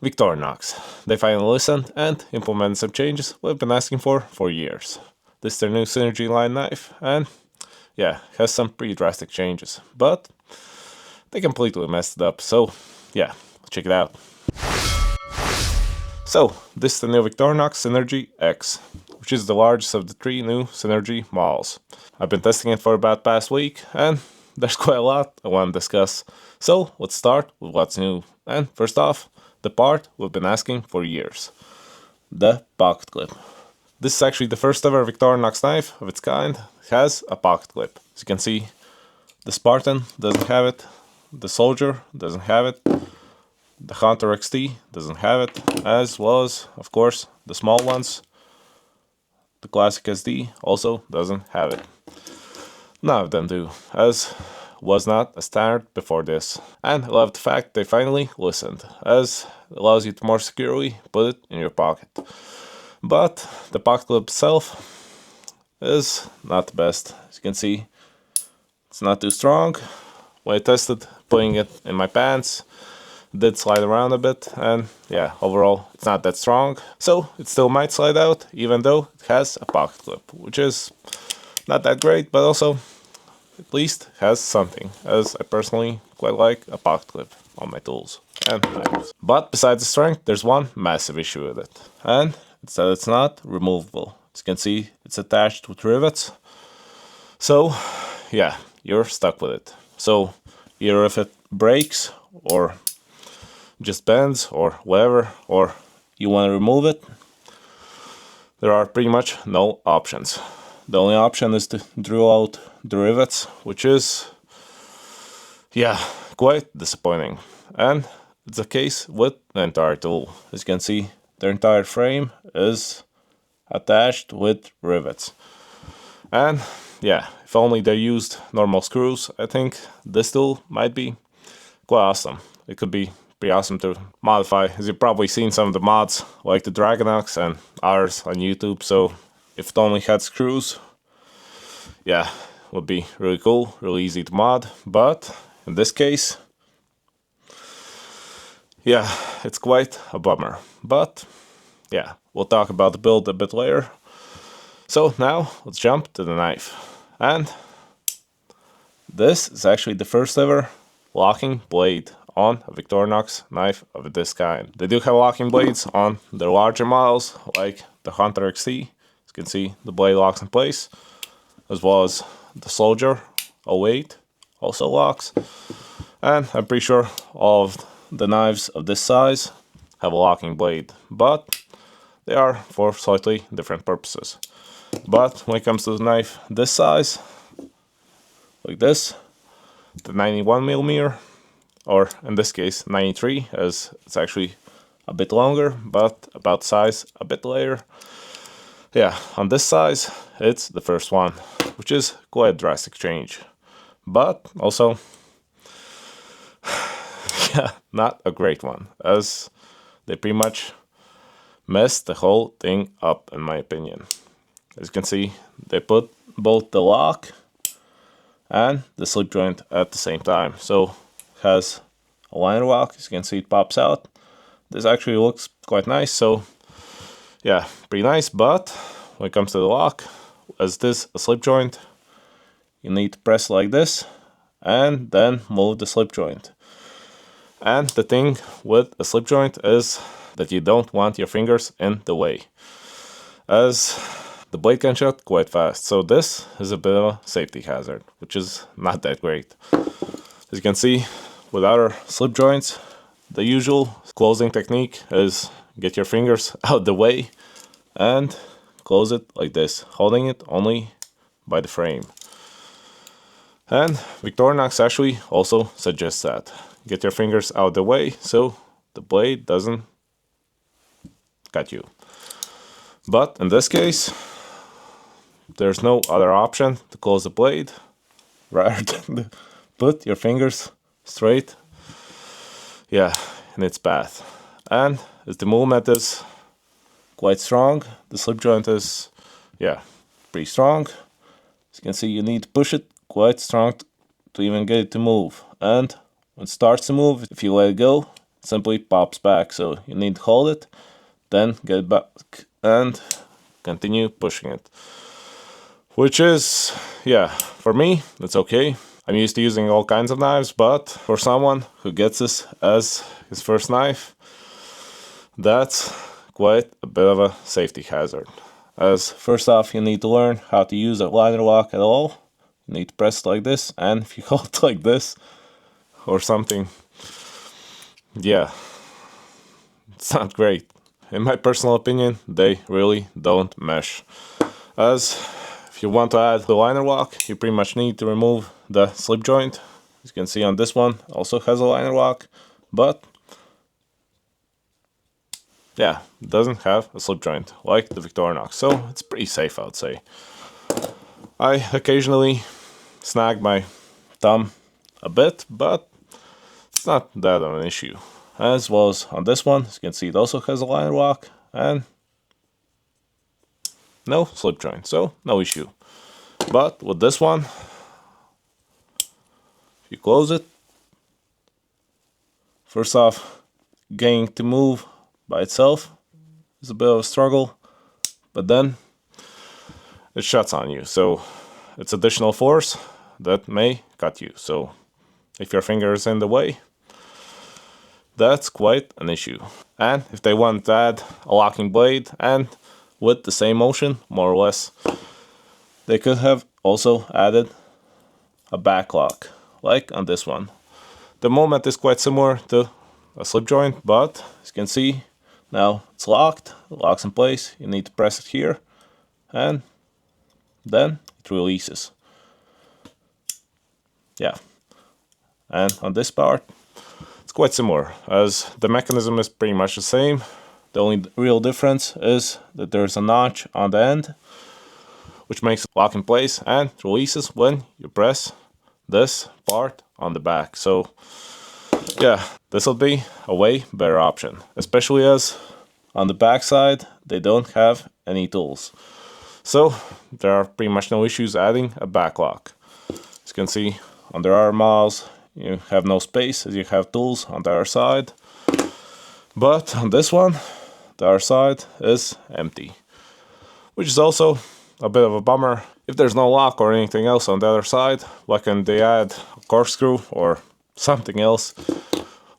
Victorinox. They finally listened and implemented some changes we've been asking for years. This is their new Synergy line knife, and yeah, has some pretty drastic changes, but they completely messed it up, so yeah, check it out. So, this is the new Victorinox Synergy X, which is the largest of the 3 new Synergy models. I've been testing it for about past week, and there's quite a lot I want to discuss. So, let's start with what's new. And first off, the part we've been asking for years. The pocket clip. This is actually the first ever Victorinox knife of its kind that has a pocket clip. As you can see, the Spartan doesn't have it, the Soldier doesn't have it, the Hunter XT doesn't have it, as well as, of course, the small ones. The Classic SD also doesn't have it. None of them do, as was not a standard before this. And I love the fact they finally listened, as it allows you to more securely put it in your pocket. But the pocket clip itself is not the best. As you can see, it's not too strong. When I tested putting it in my pants, it did slide around a bit, and yeah, overall it's not that strong. So it still might slide out, even though it has a pocket clip, which is not that great, but also at least has something, as I personally quite like a pocket clip on my tools and knives. But besides the strength, there's one massive issue with it, and it's that it's not removable. As you can see, it's attached with rivets. So yeah, you're stuck with it. So either if it breaks or just bends or whatever, or you want to remove it, there are pretty much no options. The only option is to drill out the rivets, which is, yeah, quite disappointing. And it's the case with the entire tool. As you can see, the entire frame is attached with rivets. And yeah, if only they used normal screws, I think this tool might be quite awesome. It could be pretty awesome to modify, as you've probably seen some of the mods, like the Dragonox and ours on YouTube. So if it only had screws, yeah, would be really cool, really easy to mod. But in this case, yeah, it's quite a bummer. But yeah, we'll talk about the build a bit later. So now let's jump to the knife. And this is actually the first ever locking blade on a Victorinox knife of this kind. They do have locking blades on their larger models, like the Hunter XT. As you can see, the blade locks in place, as well as the Soldier 08 also locks. And I'm pretty sure all of the knives of this size have a locking blade, but they are for slightly different purposes. But when it comes to the knife this size, like this, the 91mm, or in this case 93, as it's actually a bit longer, but about size a bit later. Yeah, on this size, it's the first one, which is quite a drastic change. But also, yeah, not a great one, as they pretty much messed the whole thing up, in my opinion. As you can see, they put both the lock and the slip joint at the same time. So it has a line lock, as you can see it pops out. This actually looks quite nice, so yeah, pretty nice. But when it comes to the lock, as this a slip joint, you need to press like this and then move the slip joint. And the thing with a slip joint is that you don't want your fingers in the way, as the blade can shut quite fast. So this is a bit of a safety hazard, which is not that great. As you can see, with other slip joints, the usual closing technique is get your fingers out the way and close it like this, holding it only by the frame. And Victorinox actually also suggests that. Get your fingers out the way so the blade doesn't cut you. But in this case, there's no other option to close the blade rather than put your fingers straight, yeah, in its path. And as the movement is quite strong, the slip joint is, yeah, pretty strong. As you can see, you need to push it quite strong to even get it to move. And when it starts to move, if you let it go, simply pops back. So you need to hold it, then get it back and continue pushing it. Which is, yeah, for me, it's okay. I'm used to using all kinds of knives, but for someone who gets this as his first knife, that's quite a bit of a safety hazard. As first off, you need to learn how to use a liner lock at all. You need to press it like this, and if you hold it like this or something, yeah, it's not great. In my personal opinion, they really don't mesh. As if you want to add the liner lock, you pretty much need to remove the slip joint. As you can see on this one, also has a liner lock, but yeah, it doesn't have a slip joint like the Victorinox, so it's pretty safe, I would say. I occasionally snag my thumb a bit, but it's not that of an issue. As well as on this one, as you can see, it also has a liner lock and no slip joint, so no issue. But with this one, if you close it, first off, getting to move by itself is a bit of a struggle, but then it shuts on you, so it's additional force that may cut you. So if your finger is in the way, that's quite an issue. And if they want to add a locking blade and with the same motion, more or less, they could have also added a back lock, like on this one. The moment is quite similar to a slip joint, but as you can see, now it's locked, it locks in place, you need to press it here, and then it releases. Yeah. And on this part, it's quite similar, as the mechanism is pretty much the same. The only real difference is that there's a notch on the end, which makes it lock in place and releases when you press this part on the back. So yeah, this will be a way better option, especially as on the back side they don't have any tools. So there are pretty much no issues adding a back lock. As you can see, on the other models you have no space as you have tools on the other side. But on this one, the other side is empty, which is also a bit of a bummer. If there's no lock or anything else on the other side, why can't they add a corkscrew or something else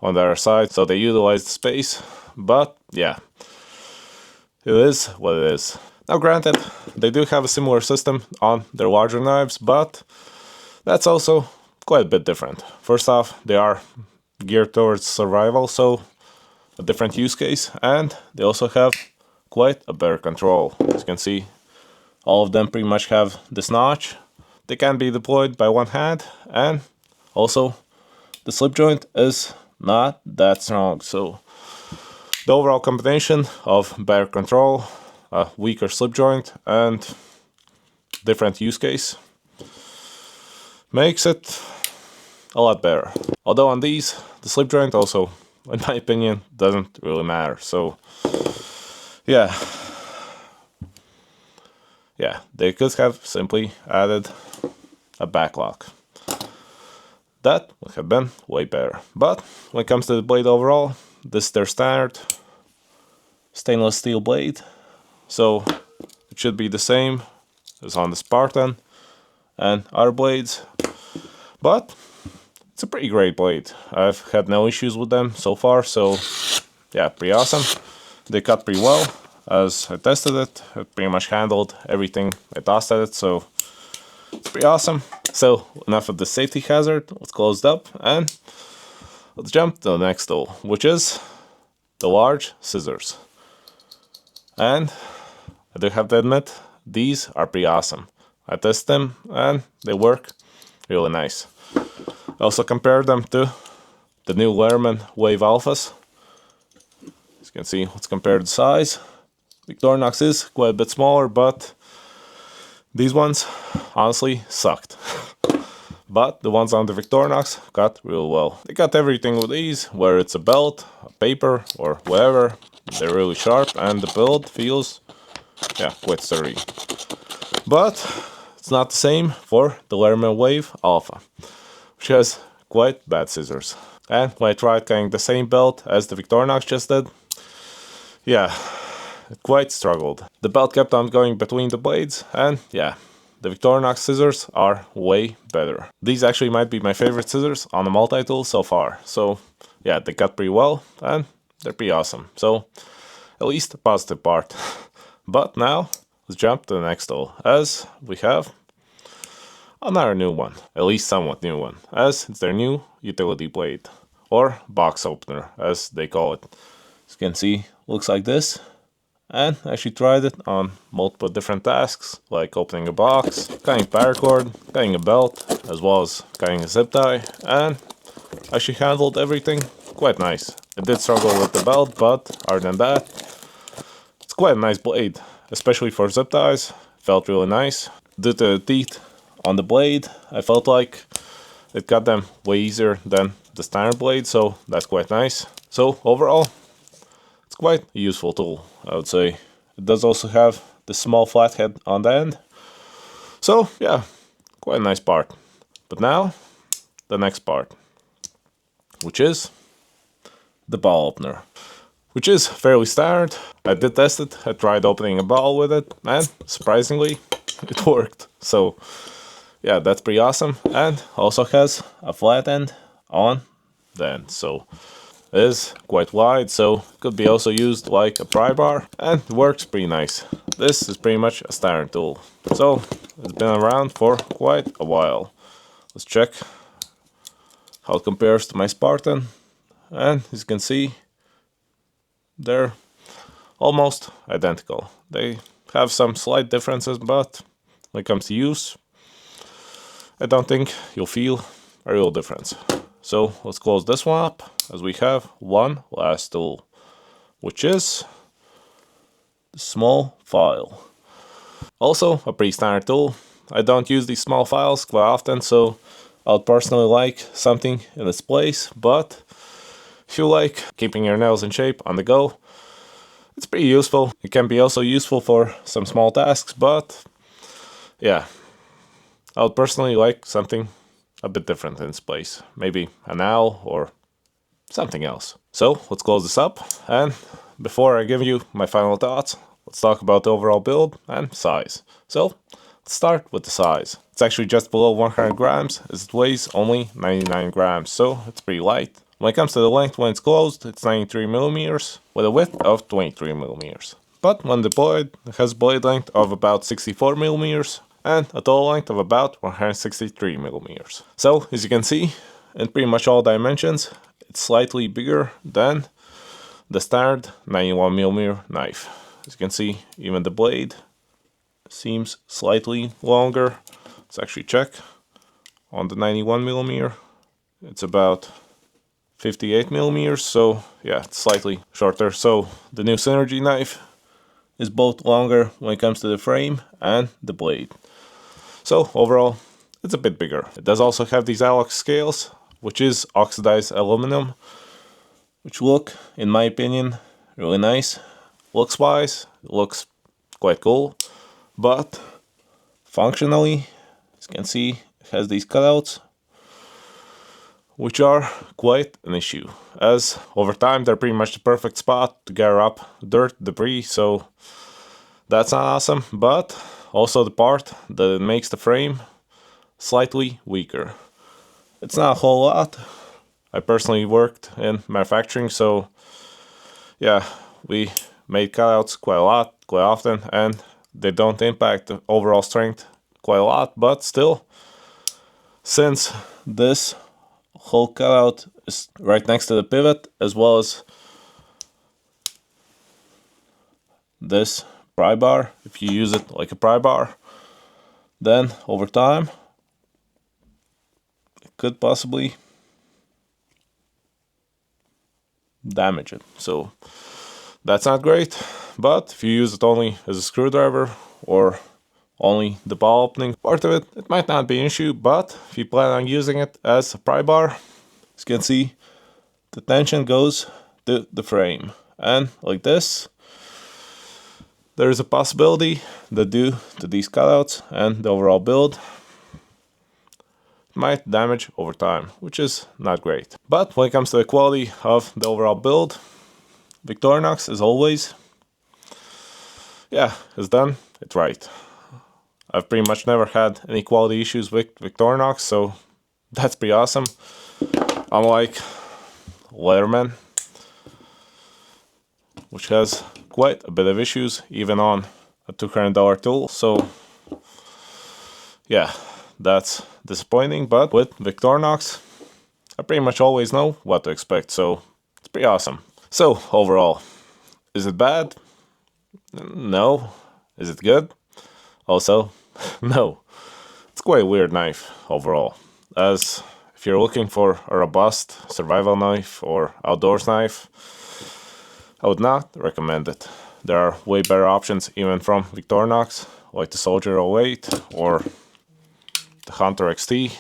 on the other side so they utilize the space? But yeah, it is what it is. Now granted, they do have a similar system on their larger knives, but that's also quite a bit different. First off, they are geared towards survival, so a different use case, and they also have quite a better control. As you can see, all of them pretty much have this notch. They can be deployed by one hand, and also the slip joint is not that strong. So the overall combination of better control, a weaker slip joint, and different use case makes it a lot better. Although on these, the slip joint also, in my opinion, doesn't really matter. So yeah, they could have simply added a back lock. That would have been way better. But when it comes to the blade overall, this is their standard stainless steel blade. So it should be the same as on the Spartan and other blades. But it's a pretty great blade. I've had no issues with them so far, so yeah, pretty awesome. They cut pretty well. As I tested it, it pretty much handled everything I tossed at it, so it's pretty awesome. So enough of the safety hazard, let's close it up and let's jump to the next tool, which is the large scissors. And I do have to admit, these are pretty awesome. I tested them and they work really nice. I also compared them to the new Leatherman Wave Alphas. As you can see, let's compare the size. Victorinox is quite a bit smaller, but these ones honestly sucked. But the ones on the Victorinox got real well. They got everything with these, whether it's a belt, a paper, or whatever. They're really sharp and the build feels, yeah, quite sturdy. But it's not the same for the Leatherman Wave Alpha, which has quite bad scissors. And when I tried cutting the same belt as the Victorinox just did, yeah, it quite struggled. The belt kept on going between the blades, and yeah, the Victorinox scissors are way better. These actually might be my favorite scissors on the multi-tool so far. So yeah, they cut pretty well, and they're pretty awesome. So at least the positive part. But now, let's jump to the next tool, as we have another new one, at least somewhat new one, as it's their new utility blade, or box opener, as they call it. As you can see, looks like this. And I actually tried it on multiple different tasks, like opening a box, cutting paracord, cutting a belt, as well as cutting a zip tie, and actually handled everything quite nice. I did struggle with the belt, but other than that, it's quite a nice blade, especially for zip ties. Felt really nice. Due to the teeth on the blade, I felt like it cut them way easier than the standard blade, so that's quite nice. So overall, it's quite a useful tool, I would say. It does also have the small flathead on the end. So yeah, quite a nice part. But now, the next part, which is the ball opener, which is fairly standard. I did test it. I tried opening a ball with it, and surprisingly, it worked. So yeah, that's pretty awesome. And also has a flat end on the end. So it is quite wide, so could be also used like a pry bar, and it works pretty nice. This is pretty much a standard tool. So it's been around for quite a while. Let's check how it compares to my Spartan. And as you can see, they're almost identical. They have some slight differences, but when it comes to use, I don't think you'll feel a real difference. So let's close this one up, as we have one last tool, which is the small file. Also a pretty standard tool. I don't use these small files quite often, so I would personally like something in its place, but if you like keeping your nails in shape on the go, it's pretty useful. It can be also useful for some small tasks, but yeah, I would personally like something a bit different in its place. Maybe an owl or something else. So let's close this up, and before I give you my final thoughts, let's talk about the overall build and size. So let's start with the size. It's actually just below 100 grams, as it weighs only 99 grams, so it's pretty light. When it comes to the length when it's closed, it's 93 millimeters with a width of 23 millimeters. But when deployed, it has a blade length of about 64 millimeters and a total length of about 163 millimeters. So as you can see, in pretty much all dimensions, it's slightly bigger than the standard 91 millimeter knife. As you can see, even the blade seems slightly longer. Let's actually check on the 91 millimeter. It's about 58 millimeters, so yeah, it's slightly shorter. So the new Synergy knife is both longer when it comes to the frame and the blade. So overall, it's a bit bigger. It does also have these Alox scales, which is oxidized aluminum, which look, in my opinion, really nice. Looks wise, it looks quite cool, but functionally, as you can see, it has these cutouts, which are quite an issue, as over time they're pretty much the perfect spot to gather up dirt, debris, so that's not awesome, but also the part that makes the frame slightly weaker. It's not a whole lot. I personally worked in manufacturing, so yeah, we made cutouts quite a lot, quite often, and they don't impact the overall strength quite a lot, but still, since this whole cutout is right next to the pivot, as well as this pry bar, if you use it like a pry bar, then over time it could possibly damage it. So that's not great, but if you use it only as a screwdriver or only the ball opening part of it, it might not be an issue. But if you plan on using it as a pry bar, as you can see, the tension goes to the frame, and like this, there is a possibility that due to these cutouts and the overall build, it might damage over time, which is not great. But when it comes to the quality of the overall build, Victorinox, as always, yeah, has done it right. I've pretty much never had any quality issues with Victorinox, so that's pretty awesome. Unlike Leatherman, which has quite a bit of issues even on a $200 tool, so yeah, that's disappointing. But with Victorinox, I pretty much always know what to expect, so it's pretty awesome. So overall, is it bad? No. Is it good? Also, no. It's quite a weird knife overall, as if you're looking for a robust survival knife or outdoors knife, I would not recommend it. There are way better options even from Victorinox, like the Soldier 08 or the Hunter XT.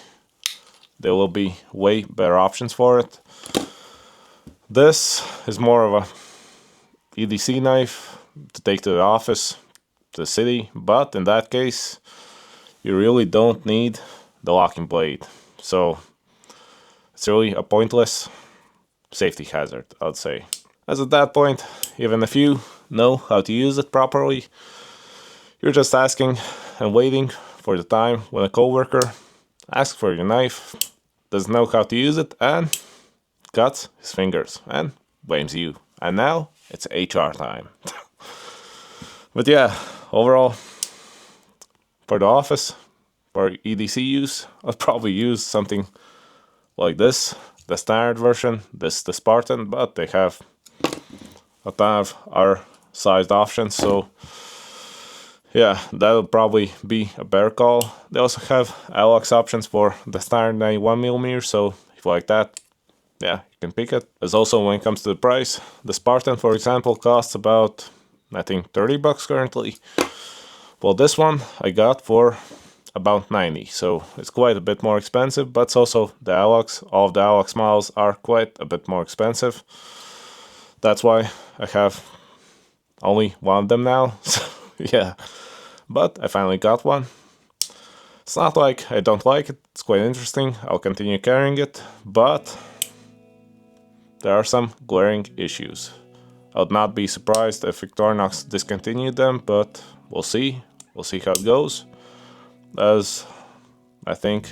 There will be way better options for it. This is more of a EDC knife to take to the office, to the city, but in that case, you really don't need the locking blade. So it's really a pointless safety hazard, I'd say. As at that point, even if you know how to use it properly, you're just asking and waiting for the time when a coworker asks for your knife, doesn't know how to use it, and cuts his fingers and blames you. And now it's HR time. But yeah, overall, for the office, for EDC use, I'd probably use something like this, the standard version, the Spartan, but they have a ton of other sized options, so yeah, that'll probably be a better call. They also have Alox options for the standard 91mm, so if you like that, yeah, you can pick it. As also when it comes to the price, the Spartan, for example, costs about, I think, 30 bucks currently. Well, this one I got for about 90, so it's quite a bit more expensive, but it's also the Alox. All of the Alox models are quite a bit more expensive. That's why I have only one of them now, so yeah. But I finally got one. It's not like I don't like it, it's quite interesting, I'll continue carrying it, but there are some glaring issues. I would not be surprised if Victorinox discontinued them, but we'll see. We'll see how it goes, as I think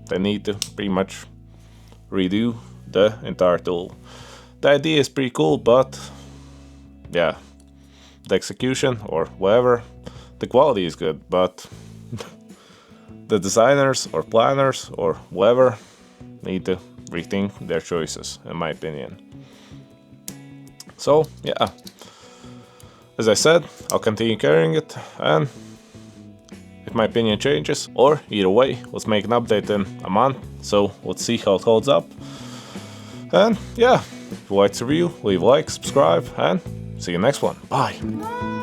they need to pretty much redo the entire tool. The idea is pretty cool, but yeah, the execution or whatever, the quality is good, but the designers or planners or whoever need to rethink their choices, in my opinion. So yeah, as I said, I'll continue carrying it, and if my opinion changes, or either way, let's make an update in a month, so let's see how it holds up. And yeah, if you liked the review, leave a like, subscribe, and see you next one. Bye!